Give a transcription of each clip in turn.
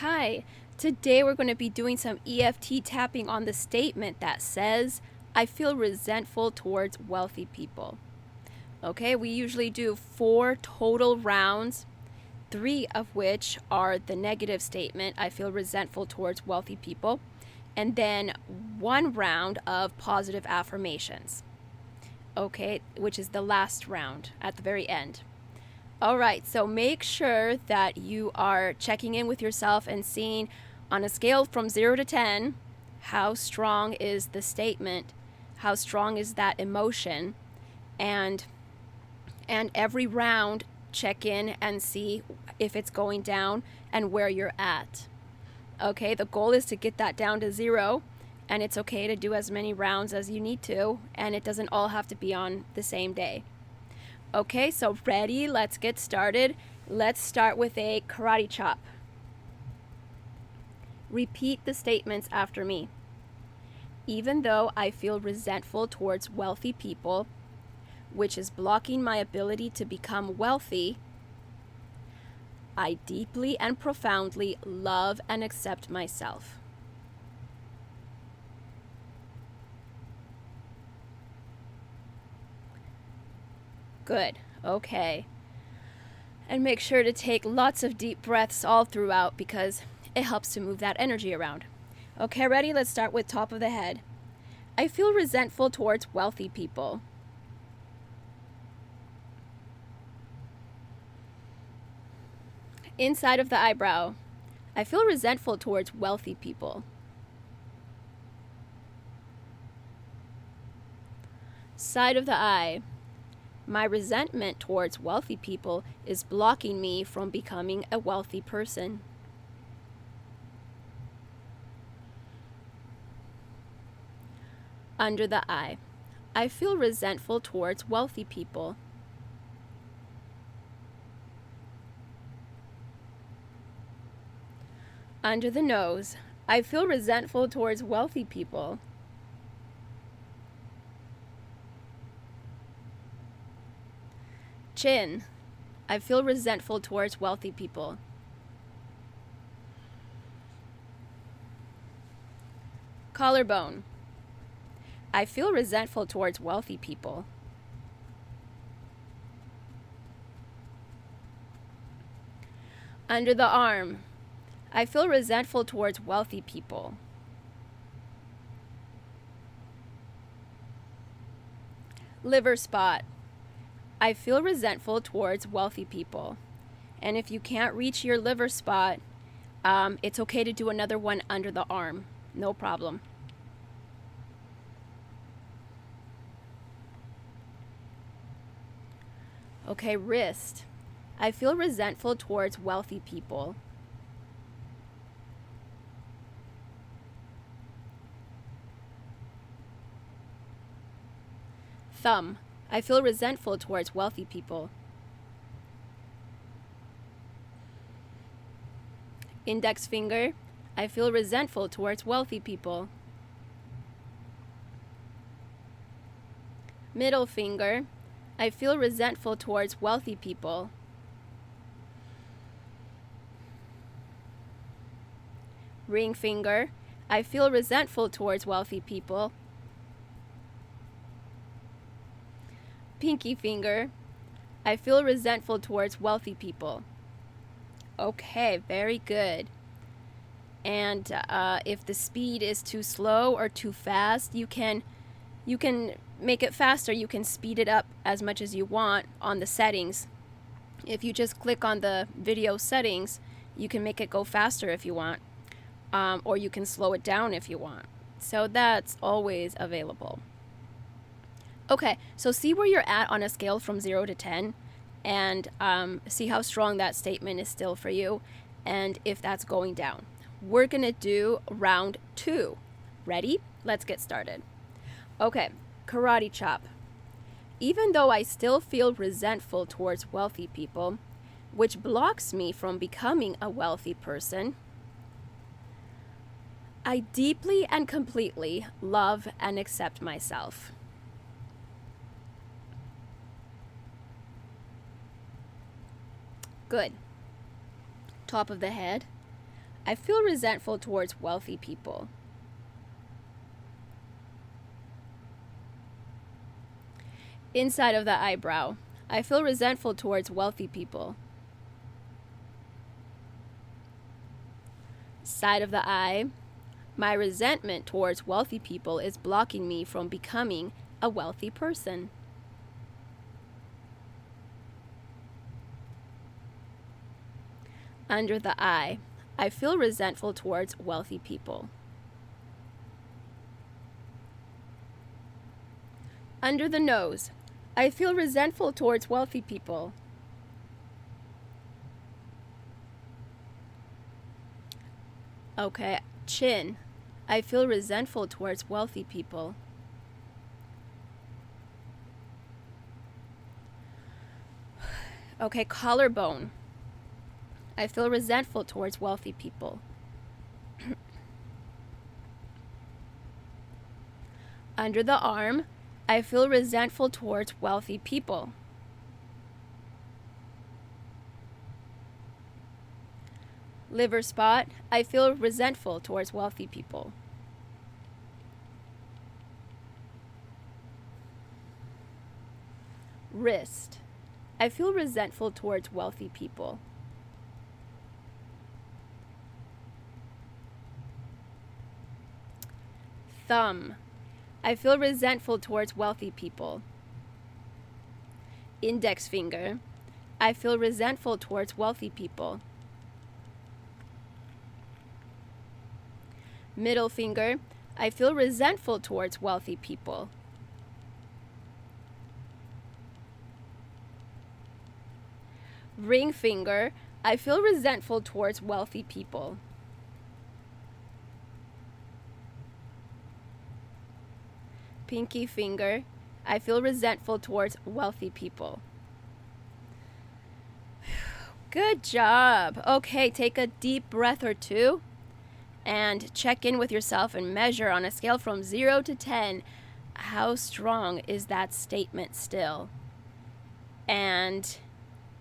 Hi, today we're going to be doing some EFT tapping on the statement that says, I feel resentful towards wealthy people. Okay, we usually do 4 total rounds, 3 of which are the negative statement, I feel resentful towards wealthy people, and then 1 round of positive affirmations. Okay, which is the last round at the very end. All right, so make sure that you are checking in with yourself and seeing on a scale from 0 to 10, how strong is the statement, how strong is that emotion, and every round check in and see if it's going down and where you're at. Okay, the goal is to get that down to 0, and it's okay to do as many rounds as you need to, and it doesn't all have to be on the same day. Okay, so ready? Let's get started. Let's start with a karate chop. Repeat the statements after me. Even though I feel resentful towards wealthy people, which is blocking my ability to become wealthy, I deeply and profoundly love and accept myself. Good. Okay. And make sure to take lots of deep breaths all throughout because it helps to move that energy around. Okay, ready? Let's start with top of the head. I feel resentful towards wealthy people. Inside of the eyebrow. I feel resentful towards wealthy people. Side of the eye. My resentment towards wealthy people is blocking me from becoming a wealthy person. Under the eye. I feel resentful towards wealthy people. Under the nose. I feel resentful towards wealthy people. Chin. I feel resentful towards wealthy people. Collarbone. I feel resentful towards wealthy people. Under the arm. I feel resentful towards wealthy people. Liver spot. I feel resentful towards wealthy people. And if you can't reach your liver spot, it's okay to do another one under the arm. No problem. Okay, wrist. I feel resentful towards wealthy people. Thumb. I feel resentful towards wealthy people. Index finger. I feel resentful towards wealthy people. Middle finger. I feel resentful towards wealthy people. Ring finger. I feel resentful towards wealthy people. Pinky finger. I feel resentful towards wealthy people. Okay, very good. And if the speed is too slow or too fast, you can make it faster. You can speed it up as much as you want on the settings. If you just click on the video settings, you can make it go faster if you want, or you can slow it down if you want. So that's always available. Okay, so see where you're at on a scale from 0 to 10 and see how strong that statement is still for you and if that's going down. We're going to do round 2. Ready? Let's get started. Okay, karate chop. Even though I still feel resentful towards wealthy people, which blocks me from becoming a wealthy person, I deeply and completely love and accept myself. Good. Top of the head. I feel resentful towards wealthy people. Inside of the eyebrow, I feel resentful towards wealthy people. Side of the eye, my resentment towards wealthy people is blocking me from becoming a wealthy person. Under the eye, I feel resentful towards wealthy people. Under the nose, I feel resentful towards wealthy people. Okay, chin, I feel resentful towards wealthy people. Okay, collarbone, I feel resentful towards wealthy people. Under the arm, I feel resentful towards wealthy people. Liver spot, I feel resentful towards wealthy people. Wrist, I feel resentful towards wealthy people. Thumb, I feel resentful towards wealthy people. Index finger, I feel resentful towards wealthy people. Middle finger, I feel resentful towards wealthy people. Ring finger, I feel resentful towards wealthy people. Pinky finger, I feel resentful towards wealthy people. Good job. Okay, take a deep breath or two and check in with yourself and measure on a scale from 0 to 10, how strong is that statement still? And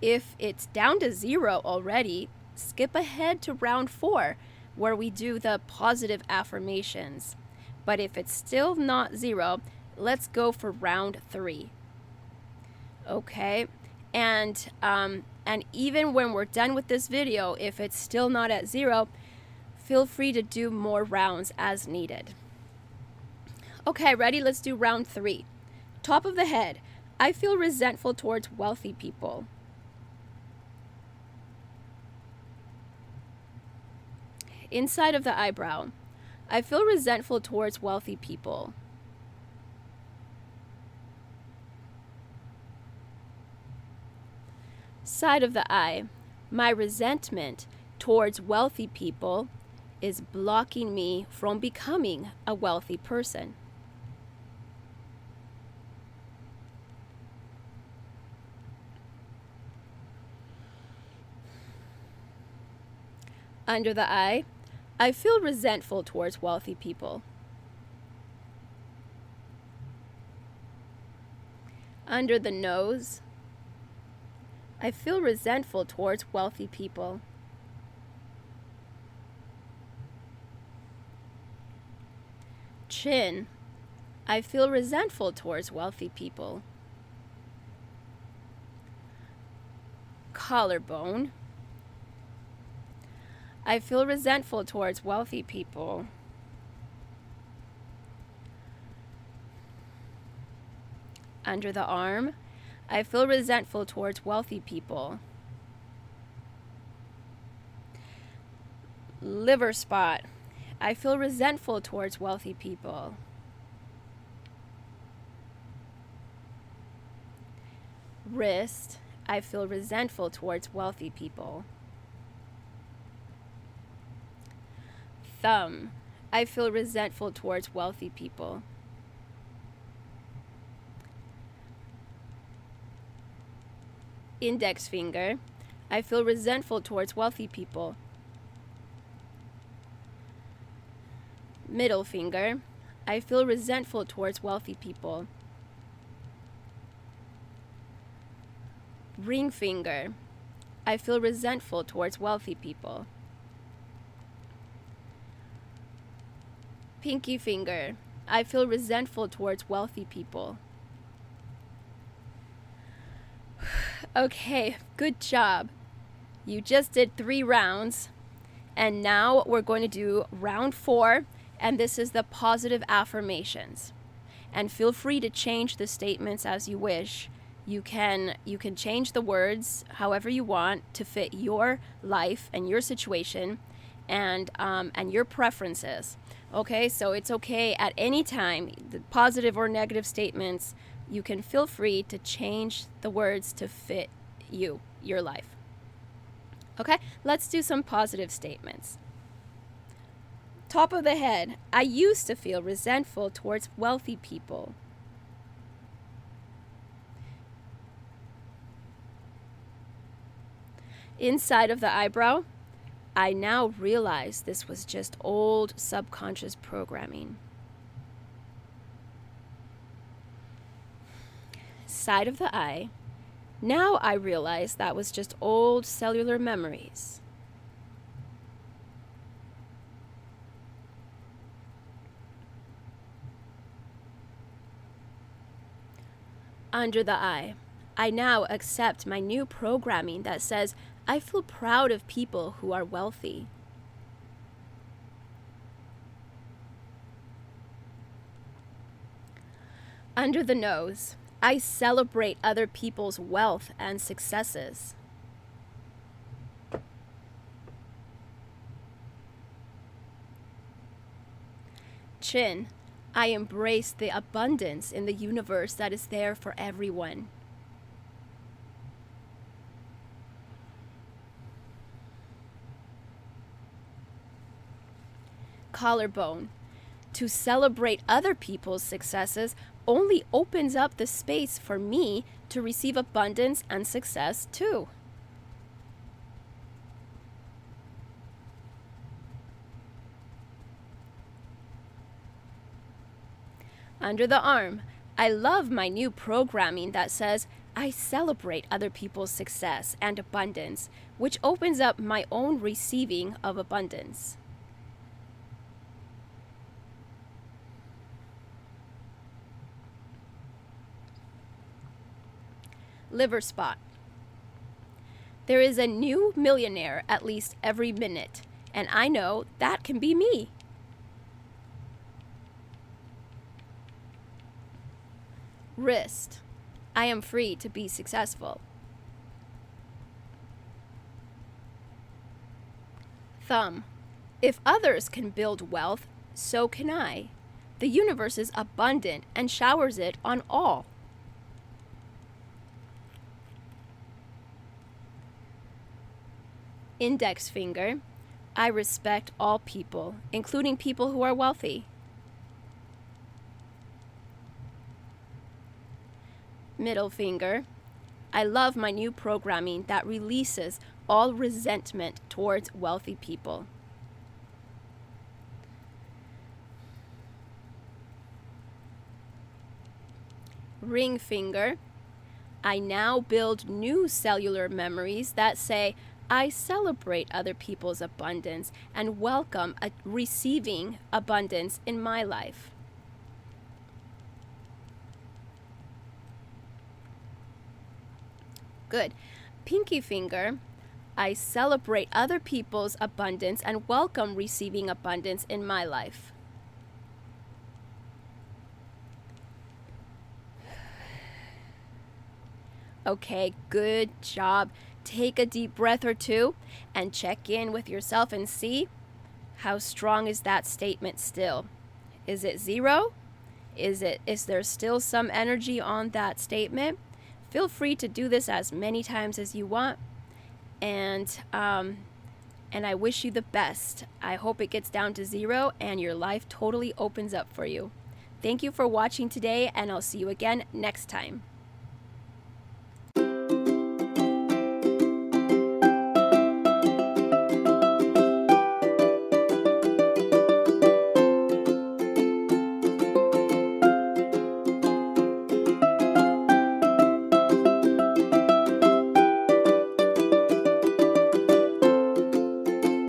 if it's down to 0 already, skip ahead to round 4, where we do the positive affirmations. But if it's still not 0, let's go for round 3. Okay? And even when we're done with this video, if it's still not at 0, feel free to do more rounds as needed. Okay, ready? Let's do round 3. Top of the head, I feel resentful towards wealthy people. Inside of the eyebrow, I feel resentful towards wealthy people. Side of the eye, my resentment towards wealthy people is blocking me from becoming a wealthy person. Under the eye, I feel resentful towards wealthy people. Under the nose, I feel resentful towards wealthy people. Chin, I feel resentful towards wealthy people. Collarbone, I feel resentful towards wealthy people. Under the arm, I feel resentful towards wealthy people. Liver spot, I feel resentful towards wealthy people. Wrist, I feel resentful towards wealthy people. Thumb, I feel resentful towards wealthy people. Index finger, I feel resentful towards wealthy people. Middle finger, I feel resentful towards wealthy people. Ring finger, I feel resentful towards wealthy people. Pinky finger. I feel resentful towards wealthy people. Okay, good job. You just did 3 rounds, and now we're going to do round 4, and this is the positive affirmations. And feel free to change the statements as you wish. You can change the words however you want to fit your life and your situation and your preferences. Okay, so it's okay at any time, the positive or negative statements, you can feel free to change the words to fit you, your life. Okay, let's do some positive statements. Top of the head, I used to feel resentful towards wealthy people. Inside of the eyebrow, I now realize this was just old subconscious programming. Side of the eye, now I realize that was just old cellular memories. Under the eye, I now accept my new programming that says I feel proud of people who are wealthy. Under the nose, I celebrate other people's wealth and successes. Chin, I embrace the abundance in the universe that is there for everyone. Collarbone, to celebrate other people's successes only opens up the space for me to receive abundance and success too. Under the arm, I love my new programming that says I celebrate other people's success and abundance, which opens up my own receiving of abundance. Liver spot. There is a new millionaire at least every minute, and I know that can be me. Wrist. I am free to be successful. Thumb. If others can build wealth, so can I. The universe is abundant and showers it on all. Index finger. I respect all people, including people who are wealthy. Middle finger. I love my new programming that releases all resentment towards wealthy people. Ring finger. I now build new cellular memories that say, I celebrate other people's abundance and welcome receiving abundance in my life. Good. Pinky finger. I celebrate other people's abundance and welcome receiving abundance in my life. Okay, good job. Take a deep breath or two and check in with yourself and see how strong is that statement still. Is it 0? Is there still some energy on that statement? Feel free to do this as many times as you want, and I wish you the best. I hope it gets down to 0 and your life totally opens up for you. Thank you for watching today, and I'll see you again next time.